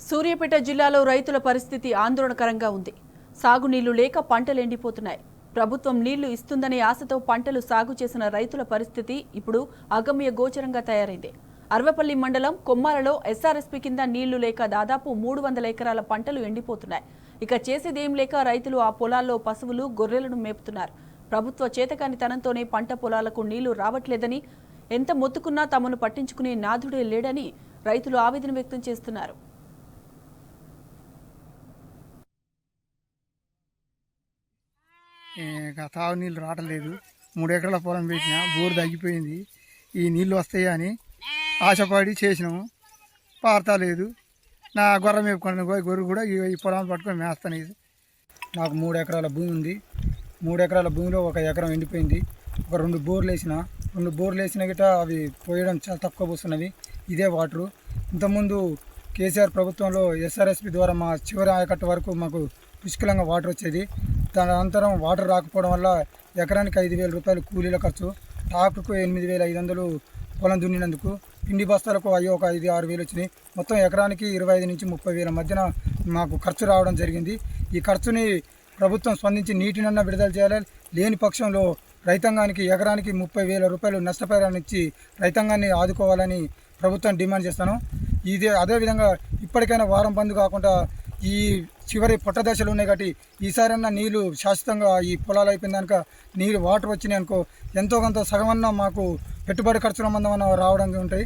సూర్యాపేట జిల్లాలో రైతుల పరిస్థితి ఆందోళనకరంగా ఉంది. సాగునీళ్లు లేక పంటలు ఎండిపోతున్నాయి. ప్రభుత్వం నీళ్లు ఇస్తుందనే ఆశతో పంటలు సాగు చేసిన రైతుల పరిస్థితి ఇప్పుడు అగమ్య గోచరంగా తయారైంది. అర్వపల్లి మండలం కొమ్మాలలో ఎస్ఆర్ఎస్పీ కింద నీళ్లు లేక దాదాపు 300 ఎకరాల పంటలు ఎండిపోతున్నాయి. ఇక చేసేదేం లేక రైతులు ఆ పొలాల్లో పశువులు, గొర్రెలను మేపుతున్నారు. ప్రభుత్వ చేతకానితనంతోనే పంట పొలాలకు నీళ్లు రావట్లేదని, ఎంత మొత్తుకున్నా తమను పట్టించుకునే నాథుడే లేడని రైతులు ఆవేదన వ్యక్తం చేస్తున్నారు. తాగునీళ్ళు రావట్లేదు. 3 ఎకరాల పొలం పెట్టినా బోరు తగ్గిపోయింది. ఈ నీళ్ళు వస్తాయి అని ఆశపడి చేసినాము, పారతా లేదు. నా గొర్రె మేపుకొని గొర్రె కూడా ఈ పొలం పట్టుకొని మేస్తాను. ఇది నాకు 3 ఎకరాల భూమి ఉంది. 3 ఎకరాల భూమిలో 1 ఎకరం ఎండిపోయింది. ఒక 2 బోర్లు వేసిన 2 బోర్లు వేసిన గిట్ట అవి పోయడం చాలా తక్కువ పోస్తున్నవి. ఇదే వాటరు. ఇంతకుముందు కేసీఆర్ ప్రభుత్వంలో ఎస్ఆర్ఎస్పి ద్వారా మా చివరి ఆయకట్టు వరకు మాకు పుష్కలంగా వాటర్ వచ్చేది. దాని అనంతరం వాటర్ రాకపోవడం వల్ల ఎకరానికి 5,000 రూపాయలు కూలీల ఖర్చు, ట్రాక్టర్కు 8,500 పొలం దున్నినందుకు, పిండి బస్తాలకు అయ్యో ఒక 5-6 వేలు వచ్చినాయి. మొత్తం ఎకరానికి 25 నుంచి 30 వేల మధ్యన మాకు ఖర్చు రావడం జరిగింది. ఈ ఖర్చుని ప్రభుత్వం స్పందించి నీటినన్నా విడుదల చేయాలి. లేని పక్షంలో రైతాంగానికి ఎకరానికి 30,000 రూపాయలు నష్టపరిహారం ఇచ్చి రైతాంగాన్ని ఆదుకోవాలని ప్రభుత్వం డిమాండ్ చేస్తాను. అదేవిధంగా ఇప్పటికైనా వారం బంద్ కాకుండా ఈ చివరి పొట్ట దశలు ఉన్నాయి కాబట్టి ఈసారన్నా నీళ్ళు శాశ్వతంగా ఈ పొలాలు అయిపోయిన దానిక నీళ్ళు వాటర్ వచ్చినాయి అనుకో, ఎంతో కొంత సగమన్నా మాకు పెట్టుబడి ఖర్చుల మందమన్నా రావడానికి ఉంటాయి.